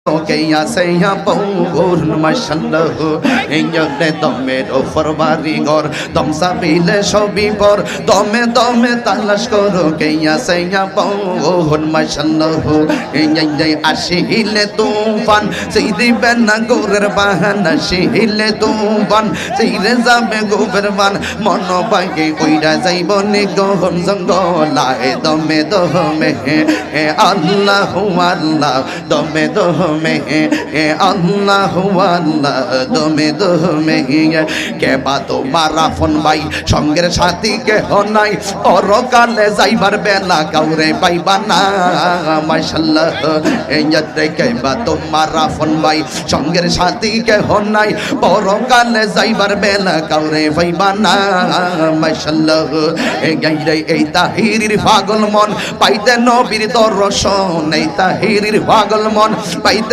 Kaya saya pun masyaallah Enyakne domer o forvari gor Dom sabile shobi por Dome dome talash koro Kaya saya pun masyaallah Enyakne ashile tufan Seydi bena gorer bahan Ashile tufan Seyre zabe goberban Mono bagi oida zaibone gohon zangola Dome dome Allahu Allah Dome dome আল্লাহু আল্লাহ দমে দমে কে বা তোমার আপন ভাই সঙ্গের সাথী কেহ নাই পরকালে যাইবার বেলা কাউরে পাইবা না মাশাআল্লাহ এতে কে বা তোমার আপন ভাই সঙ্গের সাথী কেহ নাই পরকালে যাইবার বেলা কাউরে পাইবা না মাশাআল্লাহ এই তাহিরির পাগল মন পাইতে নবীর দর্শন এই তাহিরির পাগল মন পাইতে